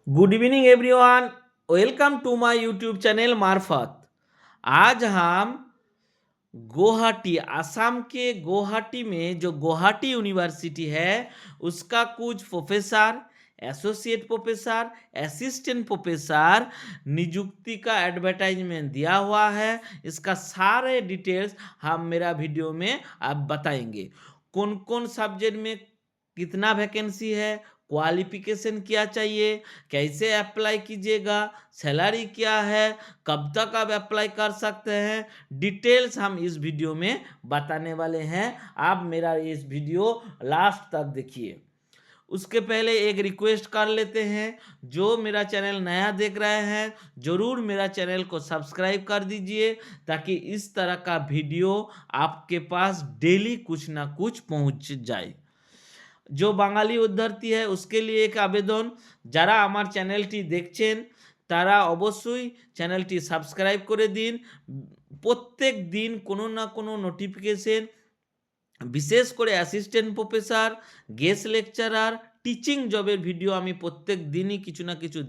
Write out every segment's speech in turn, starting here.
Good evening everyone. Welcome to my YouTube channel मार्फत। आज हम गुवाहाटी, असम के गुवाहाटी में जो गुवाहाटी यूनिवर्सिटी है उसका कुछ professor, associate professor, assistant professor नियुक्ति का एडवर्टाइजमेंट दिया हुआ है। इसका सारे डिटेल्स हम मेरा वीडियो में आप बताएंगे। कौन कौन सब्जेक्ट में कितना वैकेंसी है, क्वालिफिकेशन क्या चाहिए, कैसे अप्लाई कीजिएगा, सैलरी क्या है, कब तक आप अप्लाई कर सकते हैं, डिटेल्स हम इस वीडियो में बताने वाले हैं। आप मेरा इस वीडियो लास्ट तक देखिए। उसके पहले एक रिक्वेस्ट कर लेते हैं, जो मेरा चैनल नया देख रहे हैं ज़रूर मेरा चैनल को सब्सक्राइब कर दीजिए, ताकि इस तरह का वीडियो आपके पास डेली कुछ ना कुछ पहुंच जाए। जो বাঙালি উদ্ধার্থী है उसके लिए एक আবেদন, যারা আমার চ্যানেলটি দেখছেন তারা অবশ্যই চ্যানেলটি সাবস্ক্রাইব করে দিন। প্রত্যেক দিন কোনো না কোনো নোটিফিকেশন, বিশেষ করে assistant professor, guest lecturer, teaching জবের ভিডিও আমি প্রত্যেক দিনই কিছু না কিছু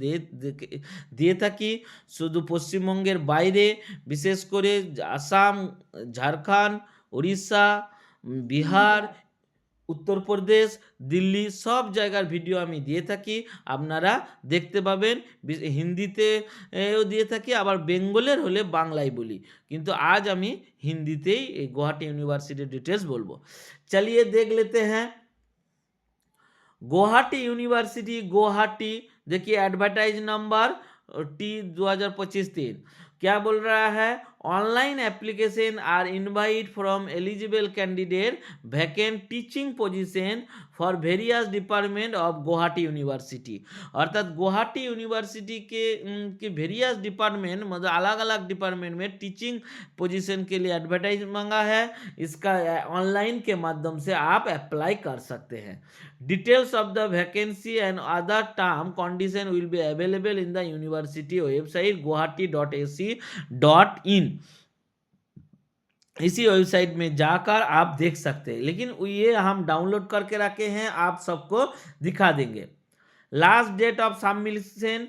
দিয়ে থাকি। শুধু পশ্চিমবঙ্গের বাইরে, বিশেষ করে আসাম, ঝাড়খণ্ড, উড়িষ্যা, বিহার, উত্তরপ্রদেশ, দিল্লি সব জায়গার ভিডিও আমি দিয়ে থাকি, আপনারা দেখতে পাবেন। হিন্দিতে দিয়ে থাকি, আবার বেঙ্গলের হলে বাংলায় বলি, কিন্তু আজ আমি হিন্দিতেই এই গুয়াহাটি ইউনিভার্সিটির ডিটেলস বলবো। চলিए देख लेते हैं गुवाहाटी यूनिवर्सिटी गुवाहाटी। देखिए एडवर्टाइज नंबर T 2025-3 क्या बोल रहा है, online application are invite from eligible candidate vacant teaching position for various department of Guwahati university. अर्थात गुवाहाटी यूनिवर्सिटी के वेरियस डिपार्टमेंट, मतलब अलग अलग डिपार्टमेंट में टीचिंग पोजीशन के लिए एडवर्टाइज मांगा है। इसका ऑनलाइन के माध्यम से आप अप्लाई कर सकते हैं। Details of the vacancy and other term condition will be available in the university website guwahati.ac.in। इसी वेबसाइट में जाकर आप देख सकते हैं, लेकिन ये हम डाउनलोड करके रखे हैं, आप सबको दिखा देंगे। Last date of submission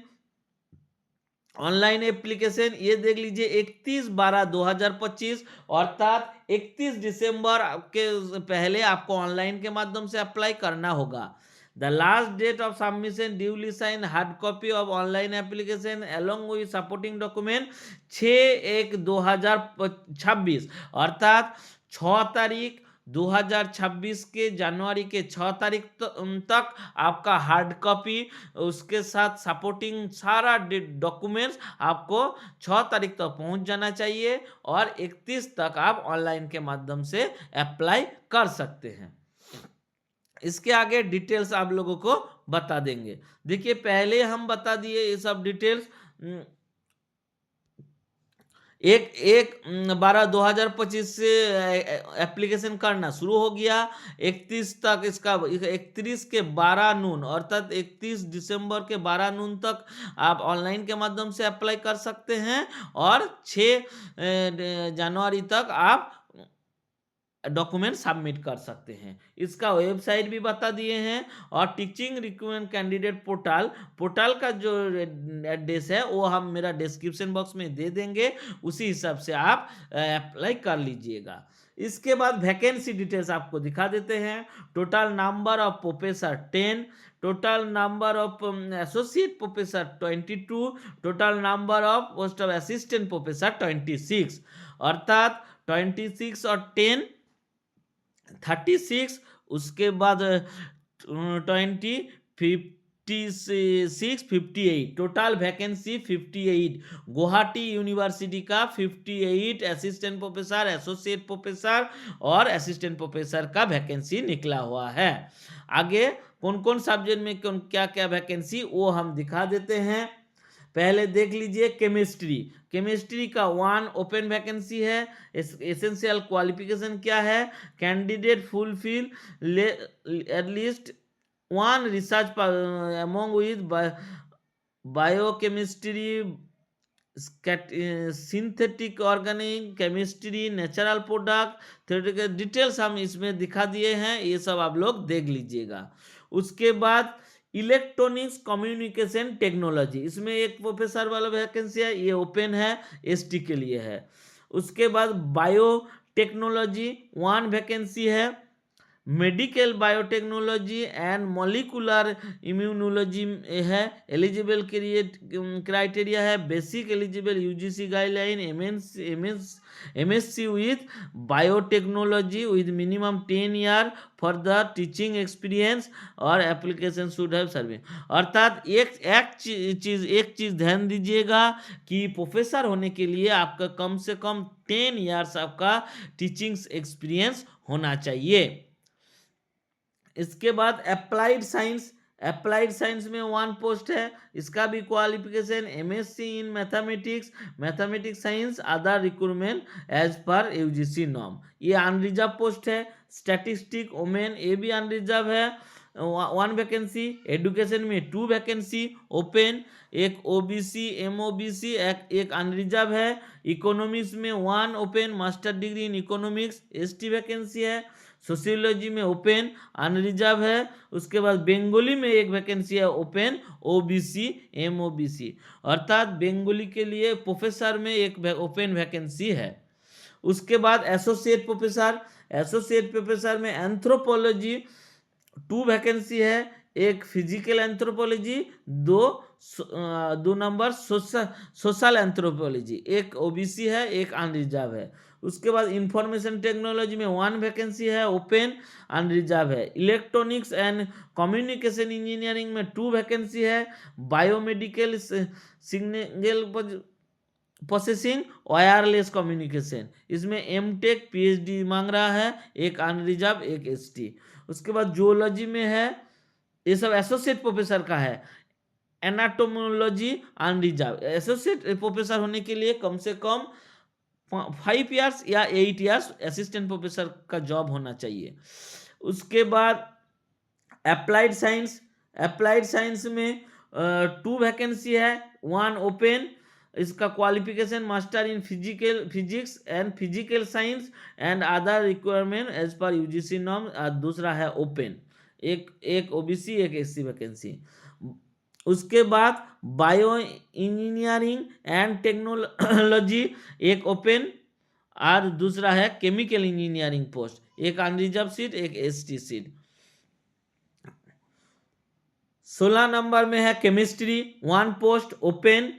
online application ये देख लीजिए 31/12/2025, अर्थात 31 दिसंबर के पहले आपको ऑनलाइन के माध्यम से अप्लाई करना होगा। The last date of submission duly sign hard copy of online application along with supporting document 6/1/2026, अर्थात 6 तारीख 2026 के जनवरी के 6 तारीख तक आपका हार्ड कॉपी, उसके साथ सपोर्टिंग सारा डॉक्यूमेंट्स आपको 6 तारीख तक पहुंच जाना चाहिए, और 31 तक आप ऑनलाइन के माध्यम से अप्लाई कर सकते हैं। इसके आगे डिटेल्स आप लोगों को बता देंगे। देखिए पहले हम बता दिए ये सब डिटेल्स। 1/12/2025 से एप्लीकेशन करना शुरू हो गया। 31 तक इसका 31 के 12 नून, अर्थात 31 दिसंबर के 12 नून तक आप ऑनलाइन के माध्यम से अप्लाई कर सकते हैं, और 6 जनवरी तक आप डॉक्यूमेंट सबमिट कर सकते हैं। इसका वेबसाइट भी बता दिए हैं, और टीचिंग रिक्रूटमेंट कैंडिडेट पोर्टल का जो एड्रेस है वो हम मेरा डिस्क्रिप्शन बॉक्स में दे देंगे, उसी हिसाब से आप अप्लाई कर लीजिएगा। इसके बाद वैकेंसी डिटेल्स आपको दिखा देते हैं। Total number of professor 10, total number of associate professor 22, total number of post of assistant professor 26, अर्थात 26 और 10 36, उसके बाद 20 56 58, टोटल वैकेंसी 58। गुवाहाटी यूनिवर्सिटी का 58 असिस्टेंट प्रोफेसर, एसोसिएट प्रोफेसर और असिस्टेंट प्रोफेसर का वैकेंसी निकला हुआ है। आगे कौन कौन सब्जेक्ट में कौन क्या क्या वैकेंसी वो हम दिखा देते हैं। पहले देख लीजिए केमिस्ट्री का 1 ओपन वैकेंसी है। एसेंशियल क्वालिफिकेशन क्या है, candidate fulfil at least 1 research among with biochemistry, synthetic organic chemistry, natural product, theoretical details हम इसमें दिखा दिए हैं, ये सब आप लोग देख लीजिएगा। उसके बाद इलेक्ट्रॉनिक्स कम्युनिकेशन टेक्नोलॉजी, इसमें एक प्रोफेसर वाला वैकेंसी है, ये ओपन है, एसटी के लिए है। उसके बाद बायो टेक्नोलॉजी 1 वैकेंसी है। Medical biotechnology and molecular immunology है। एलिजिबल क्राइटेरिया है basic eligible UGC guideline, MSc with biotechnology with minimum 10 year for the teaching experience और एप्लीकेशन शुड हैव सर्विस। अर्थात एक चीज ध्यान दीजिएगा कि प्रोफेसर होने के लिए आपका कम से कम 10 ईयर्स आपका टीचिंग एक्सपीरियंस होना चाहिए। इसके बाद अप्लाइड साइंस में 1 पोस्ट है, इसका भी qualification MSc in mathematics science, other recruitment as per UGC norm. ये अनरिजर्व पोस्ट है। स्टैटिस्टिक वोमेन, ये भी अनरिजर्व है, 1 वैकेंसी। एडुकेशन में 2 वैकेंसी ओपन, एक ओबीसी एमओबीसी, एक अनरिजर्व है। इकोनॉमिक्स में 1 open, master degree in economics, ST vacancy है। सोशियोलॉजी में ओपन अनरिजर्व है। उसके बाद बंगाली में 1 वैकेंसी है ओपन, ओबीसी एमओबीसी। अर्थात बंगाली के लिए प्रोफेसर में एक ओपन वैकेंसी है। उसके बाद एसोसिएट प्रोफेसर में एंथ्रोपोलॉजी 2 वैकेंसी है, एक physical anthropology, 2 number social anthropology, एक ओबीसी है, एक अनरिजर्व है। उसके बाद इंफॉर्मेशन टेक्नोलॉजी में 1 वैकेंसी है ओपन, अनरिजर्व है। इलेक्ट्रॉनिक्स एंड कम्युनिकेशन इंजीनियरिंग में 2 वैकेंसी है। Biomedical signal processing, wireless communication, इसमें एमटेक पीएचडी मांग रहा है, एक अनरिजर्व, एक एसटी। उसके बाद जूलॉजी में है, ये सब एसोसिएट प्रोफेसर का है। एनाटोमोलॉजी अनरिजर्व। एसोसिएट प्रोफेसर होने के लिए कम से कम 5 ईयर्स या 8 ईयर्स असिस्टेंट प्रोफेसर का जॉब होना चाहिए। उसके बाद अप्लाइड साइंस में 2 वैकेंसी है, 1 ओपन, इसका qualification master in physics and physical science and other requirement as per UGC norm, दूसरा है ओपन, एक ओबीसी, एक एससी वैकेंसी। उसके बाद बायो इंजीनियरिंग एंड टेक्नोलॉजी, एक ओपन और दूसरा है केमिकल इंजीनियरिंग पोस्ट, एक अनरिजर्व सीट, एक एसटी सीट। 16 नंबर में है chemistry, 1 post open,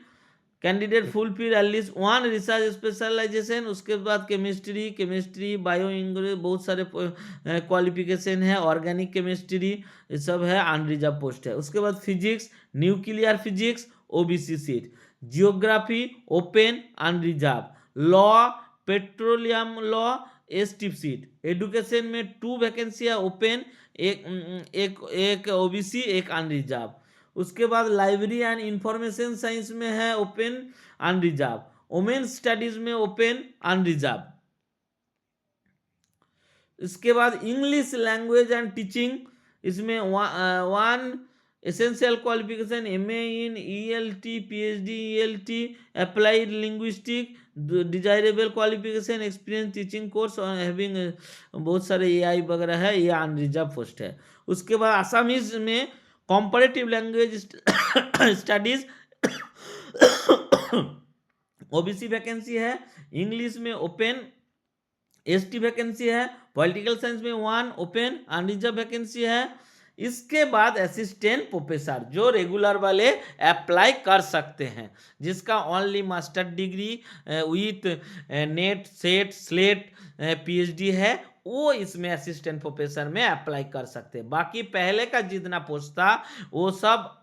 candidate fulfil at least 1 research specialisation. उसके बाद केमिस्ट्री बायो इंग्लिश, बहुत सारे क्वालिफिकेशन है। ऑर्गेनिक केमिस्ट्री, ये सब है, अनरिजर्व पोस्ट है। उसके बाद physics, nuclear physics, OBC seat. Geography open, unreserve. Law, petroleum law, ST seat. Education में 2 वैकेंसी है ओपन, एक ओबीसी, एक अनरिजर्व। उसके बाद लाइब्रेरी एंड इंफॉर्मेशन साइंस में है ओपन, अनरिजर्व। वुमेन्स स्टडीज में ओपन, अनरिजर्व। इसके बाद इंग्लिश लैंग्वेज एंड टीचिंग, इसमें 1 essential qualification MA in ELT, PhD ELT, applied linguistic, desirable qualification experience teaching course और हैविंग, बहुत सारे एआई वगैरह है, ये अनरिजर्व पोस्ट है। उसके बाद आसामीज में comparative language studies OBC vacancy है। इंग्लिश में ओपन, एसटी वैकेंसी है। पॉलिटिकल साइंस में 1 ओपन, अनरिजर्व वैकेंसी है। इसके बाद असिस्टेंट प्रोफेसर जो रेगुलर वाले अप्लाई कर सकते हैं, जिसका only master degree with net set slate PhD है, वो इसमें असिस्टेंट प्रोफेसर में अप्लाई कर सकते हैं। बाकी पहले का जितना पोस्ट था वो सब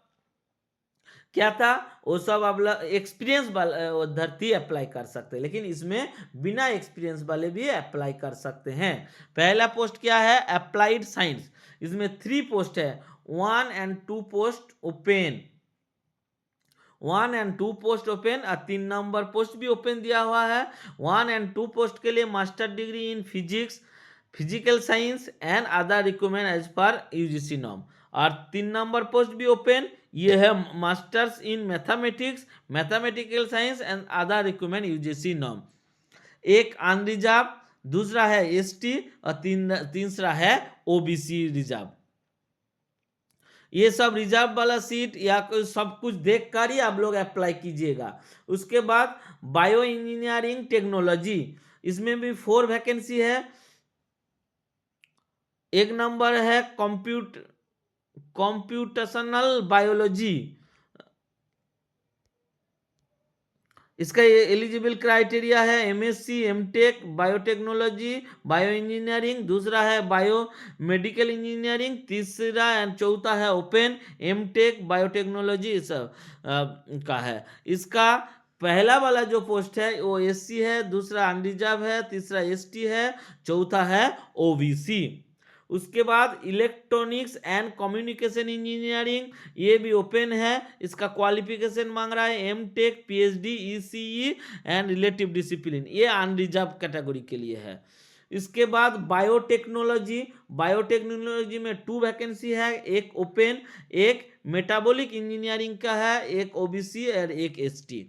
क्या था, वो सब अब एक्सपीरियंस वाले धरती अप्लाई कर सकते हैं, लेकिन इसमें बिना एक्सपीरियंस वाले भी अप्लाई कर सकते हैं। पहला पोस्ट क्या है, अप्लाइड साइंस, इसमें 3 पोस्ट है, 1 and 2 post open, 1 and 2 post open, और 3 नंबर पोस्ट भी ओपन दिया हुआ है। 1 and 2 पोस्ट के लिए master degree in physics, physical science and other requirement as per UGC norm, और 3 नंबर पोस्ट भी ओपन, ये है masters in mathematics, mathematical science and other requirement UGC norm. एक अनरिजर्व, दूसरा है एसटी और तीसरा है ओबीसी रिजर्व। ये सब रिजर्व वाला सीट या सब कुछ देख कर ही आप लोग अप्लाई कीजिएगा। उसके बाद बायो इंजीनियरिंग टेक्नोलॉजी, इसमें भी 4 वैकेंसी है। एक नंबर है कंप्यूटेशनल बायोलॉजी, इसका एलिजिबल क्राइटेरिया है MSc, MTech, biotechnology, bio engineering. दूसरा है बायो मेडिकल इंजीनियरिंग। तीसरा एंड चौथा है ओपन एमटेक बायोटेक्नोलॉजी सब का है। इसका पहला वाला जो पोस्ट है वो एससी है, दूसरा अनरिजर्व है, तीसरा एसटी है, चौथा है ओबीसी। उसके बाद इलेक्ट्रॉनिक्स एंड कम्युनिकेशन इंजीनियरिंग, ये भी ओपन है। इसका क्वालिफिकेशन मांग रहा है MTech, PhD, ECE and relative discipline, ये अनरिजर्व कैटेगरी के लिए है। इसके बाद बायोटेक्नोलॉजी, बायोटेक्नोलॉजी में 2 वैकेंसी है, एक ओपन, एक मेटाबॉलिक इंजीनियरिंग का है, एक ओबीसी और एक एसटी।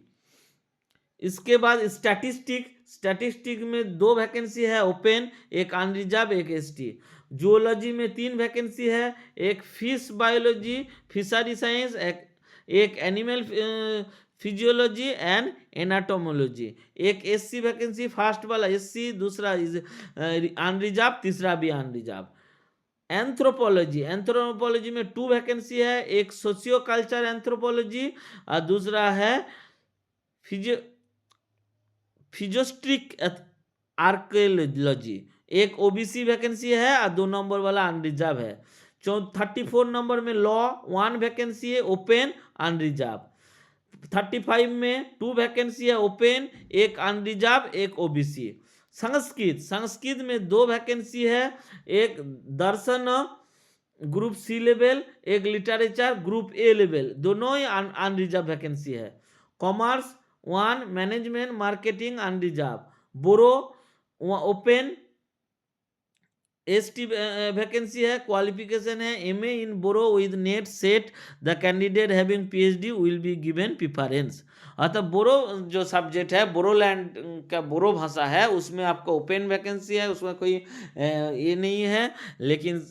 इसके बाद स्टैटिस्टिक में 2 वैकेंसी है, ओपन, एक अनरिजर्व, एक एसटी। जूलॉजी में 3 वैकेंसी है, एक फिश बायोलॉजी, फिशरी साइंस, एक एनिमल फिजियोलॉजी एंड एनाटोमोलॉजी। एक एससी वैकेंसी, फर्स्ट वाला एससी, दूसरा अनरिजर्व, तीसरा भी अनरिजर्व। एंथ्रोपोलॉजी में 2 वैकेंसी है, एक सोशियो कल्चर एंथ्रोपोलॉजी और दूसरा है फिजियोस्ट्रिक आर्कियोलॉजी। एक ओबीसी वैकेंसी है और 2 नंबर वाला अनरिजर्व है। 34 नंबर में लॉ 1 वैकेंसी है, ओपन, अनरिजर्व। 35 में 2 वैकेंसी है, ओपन, एक अनरिजर्व, एक ओबीसी। संस्कृत में 2 वैकेंसी है, एक दर्शन ग्रुप सी लेवल, एक लिटरेचर ग्रुप ए लेवल, दोनों ही अनरिजर्व वैकेंसी है। Commerce 1, management marketing unreserved. Boro open, ST vacancy है। क्वालिफिकेशन है MA in Boro with NET SET, the candidate having PhD will be given preference. अतः बोरो जो सब्जेक्ट है, बोरोलैंड का बोरो भाषा है, उसमें आपको ओपन वैकेंसी है, उसमें कोई ये नहीं है, लेकिन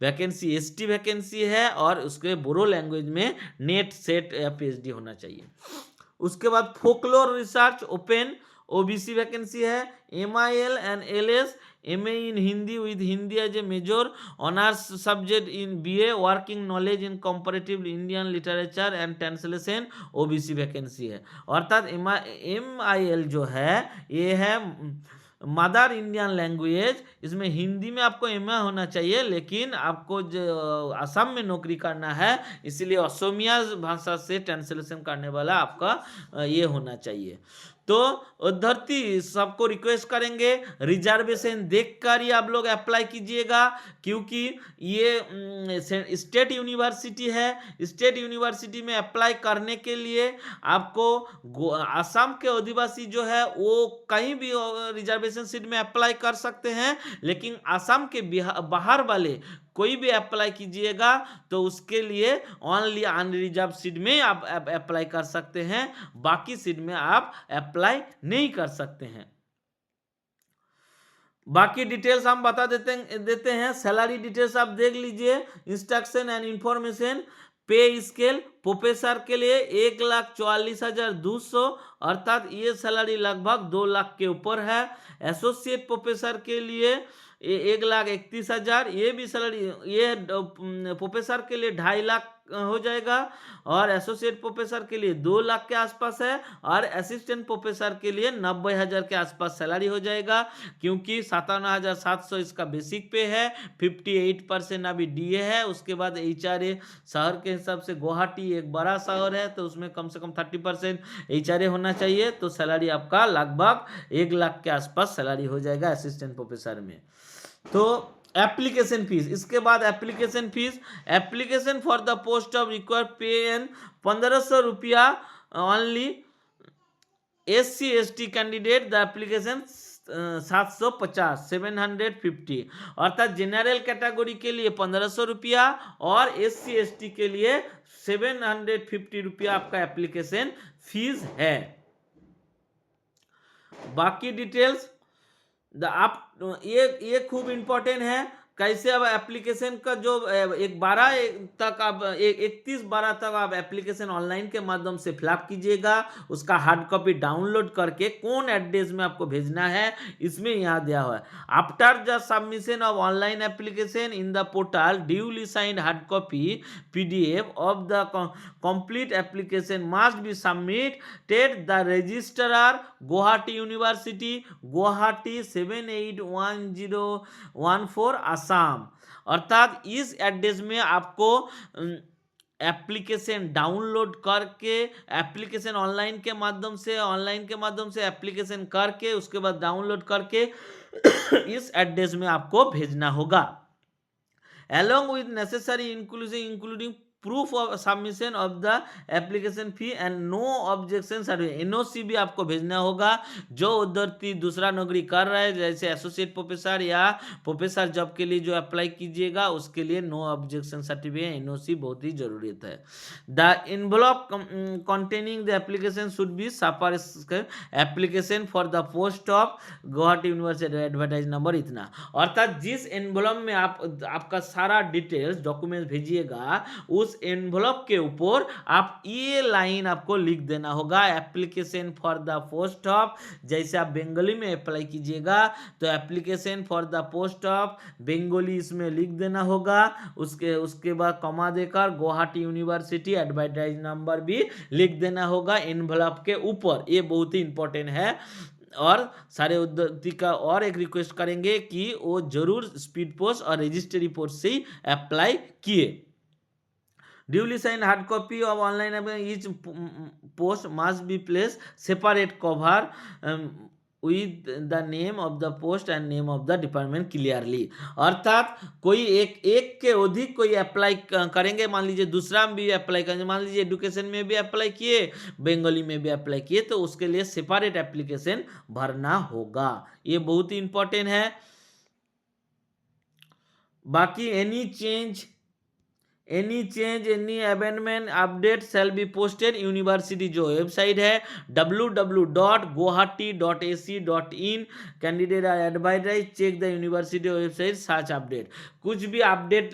वैकेंसी एसटी वैकेंसी है और उसके बोरो लैंग्वेज में नेट सेट या पीएचडी होना चाहिए। उसके बाद folklore research open, OBC vacancy है। MIL and LS, MA in Hindi with Hindi as a major, honours subject in BA, working knowledge in comparative Indian literature and translation, OBC vacancy है। अर्थात MIL जो है ये है मदर इंडियन लैंग्वेज, इसमें हिंदी में आपको एमए होना चाहिए, लेकिन आपको जो असम में नौकरी करना है इसलिए असमिया भाषा से ट्रांसलेशन करने वाला आपका ये होना चाहिए। तो अभ्यर्थी सबको रिक्वेस्ट करेंगे रिजर्वेशन देखकर ही आप लोग अप्लाई कीजिएगा, क्योंकि ये स्टेट यूनिवर्सिटी है। स्टेट यूनिवर्सिटी में अप्लाई करने के लिए आपको असम के आदिवासी जो है वो कहीं भी रिजर्वेशन सीट में अप्लाई कर सकते हैं, लेकिन असम के बाहर वाले कोई भी अप्लाई कीजिएगा तो उसके लिए ओनली अनरिजर्व सीट में आप अप्लाई कर सकते हैं, बाकी सीट में आप अप्लाई नहीं कर सकते हैं। बाकी डिटेल्स हम बता देते हैं। सैलरी डिटेल्स आप देख लीजिए। इंस्ट्रक्शन एंड इंफॉर्मेशन, पे स्केल प्रोफेसर के लिए 1,44,200, अर्थात ये सैलरी लगभग 2 लाख के ऊपर है। एसोसिएट प्रोफेसर के लिए 1,31,000, ये भी सैलरी, ये प्रोफेसर के लिए 2.5 लाख हो जाएगा, और एसोसिएट प्रोफेसर के लिए 2 लाख के आसपास है, और असिस्टेंट प्रोफेसर के लिए 90,000 के आसपास सैलरी हो जाएगा, क्योंकि 57,700 इसका बेसिक पे है, 58% अभी डीए है। उसके बाद एचआरए, शहर के हिसाब से गुवाहाटी एक बड़ा शहर है तो उसमें कम से कम 30% एचआरए होना चाहिए, तो सैलरी आपका लगभग 1 लाख के आसपास सैलरी हो जाएगा असिस्टेंट प्रोफेसर में। तो एप्लीकेशन फीस, इसके बाद application for the post of required पे एन 1500 रुपया only. SC ST candidate the application 750 750, अर्थात जनरल कैटेगरी के लिए 1500 रुपया और एससी एसटी के लिए 750 रुपया आपका एप्लीकेशन फीस है। बाकी डिटेल्स आप ये खूब इंपॉर्टेंट है। कैसे अब एप्लीकेशन का जो 12 तक आप 31/12 तक आप एप्लीकेशन ऑनलाइन के माध्यम से फिलअप कीजिएगा। उसका हार्ड कॉपी डाउनलोड करके कौन एड्रेस में आपको भेजना है इसमें यहाँ दिया हुआ है। After the submission of online application in the portal duly signed hard copy PDF of the complete application must be submitted the registrar Guwahati University Guwahati 781014 Assam. अर्थात इस एड्रेस में आपको एप्लीकेशन डाउनलोड करके एप्लीकेशन ऑनलाइन के माध्यम से application करके उसके बाद डाउनलोड करके इस एड्रेस में आपको भेजना होगा। along with necessary including proof of submission of the application fee and no objection certificate NOC भी आपको भेजना होगा। जो उद्योगी दूसरा नौकरी कर रहा है जैसे एसोसिएट प्रोफेसर या प्रोफेसर जॉब के लिए जो अप्लाई कीजिएगा उसके लिए नो ऑब्जेक्शन सर्टिफिकेट NOC बहुत ही जरूरत है। The envelope containing the application should be application for the post of Guwahati university advertise number इतना। अर्थात जिस एनवलप में आपका सारा डिटेल्स डॉक्यूमेंट भेजिएगा उस एनवलप के ऊपर आप ये लाइन आपको लिख देना होगा application for the post of. जैसे आप बंगाली में अप्लाई कीजिएगा तो application for the post of Bengali इसमें लिख देना होगा। उसके बाद कमा देकर गुवाहाटी यूनिवर्सिटी एडवर्टाइज नंबर भी लिख देना होगा एनवलप के ऊपर। ये बहुत ही इंपॉर्टेंट है। और सारे उद्योगी का और एक रिक्वेस्ट करेंगे कि वो जरूर स्पीड पोस्ट और रजिस्ट्री पोस्ट से ही अप्लाई किए। Duly signed hard copy of online each post must be placed separate cover with the name of the post and name of the department clearly। अर्थात कोई एक के अधिक कोई अप्लाई करेंगे, मान लीजिए दूसरा में भी अप्लाई करेंगे, मान लीजिए एडुकेशन में भी अप्लाई किए, बंगाली में भी अप्लाई किए, तो उसके लिए सेपरेट एप्लीकेशन भरना होगा। ये बहुत ही इंपॉर्टेंट है। बाकी any change any amendment update shall be posted university जो वेबसाइट है www.guwahati.ac.in candidate are advise check the university website search update. कुछ भी अपडेट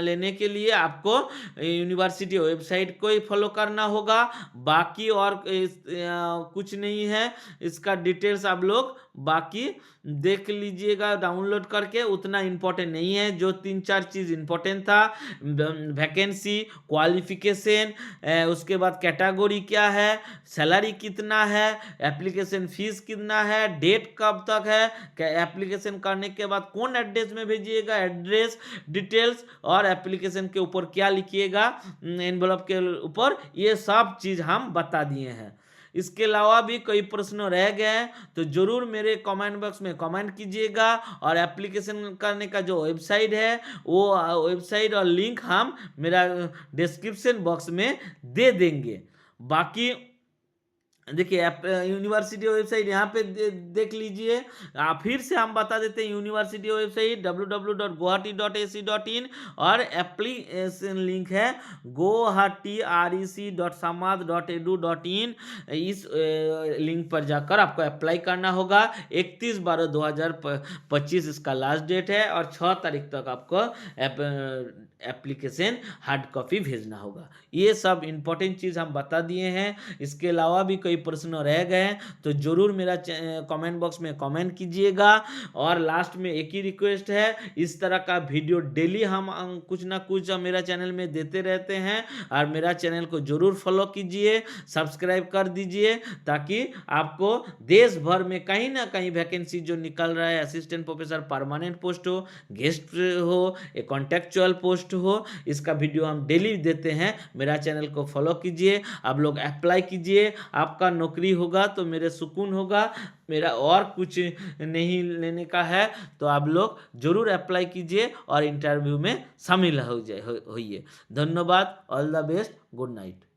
लेने के लिए आपको यूनिवर्सिटी वेबसाइट को ही फॉलो करना होगा, बाकी और कुछ नहीं है। इसका डिटेल्स आप लोग बाकी देख लीजिएगा डाउनलोड करके, उतना इंपॉर्टेंट नहीं है। जो 3-4 चीज़ इंपॉर्टेंट था, वैकेंसी, क्वालिफिकेशन, उसके बाद कैटेगरी क्या है, सैलरी कितना है, एप्लीकेशन फीस कितना है, डेट कब तक है, एप्लीकेशन करने के बाद कौन एड्रेस में भेजिएगा, एड्रेस डिटेल्स और एप्लीकेशन के ऊपर क्या लिखिएगा एनवलप के ऊपर, ये सब चीज़ हम बता दिए हैं। इसके अलावा भी कोई प्रश्न रह गए हैं तो जरूर मेरे कमेंट बॉक्स में कमेंट कीजिएगा। और एप्लीकेशन करने का जो वेबसाइट है वो वेबसाइट और लिंक हम मेरा डिस्क्रिप्शन बॉक्स में दे देंगे। बाकी देखिए यूनिवर्सिटी वेबसाइट यहाँ पे देख लीजिए। फिर से हम बता देते हैं यूनिवर्सिटी वेबसाइट www.guwahati.ac.in और एप्लीकेशन लिंक है guwahati.rec.samad.edu.in। इस लिंक पर जाकर आपको अप्लाई करना होगा। 31/12/2025 इसका लास्ट डेट है और 6 तारीख तक आपको एप्लीकेशन हार्ड कॉपी भेजना होगा। ये सब इंपॉर्टेंट चीज़ हम बता दिए हैं। इसके अलावा भी कोई प्रश्न रह गए तो जरूर मेरा कमेंट बॉक्स में कमेंट कीजिएगा। और लास्ट में एक ही रिक्वेस्ट है, इस तरह का वीडियो डेली हम कुछ ना कुछ मेरा चैनल में देते रहते हैं और मेरा चैनल को जरूर फॉलो कीजिए, सब्सक्राइब कर दीजिए, ताकि आपको देश भर में कहीं ना कहीं वैकेंसी जो निकल रहा है, असिस्टेंट प्रोफेसर परमानेंट पोस्ट हो, गेस्ट हो, एक कॉन्टेक्चुअल पोस्ट हो, इसका वीडियो हम डेली देते हैं। मेरा चैनल को फॉलो कीजिए, आप लोग अप्लाई कीजिए, आपका नौकरी होगा तो मेरे सुकून होगा। मेरा और कुछ नहीं लेने का है तो आप लोग जरूर अप्लाई कीजिए और इंटरव्यू में शामिल होइए। धन्यवाद, all the best, good night.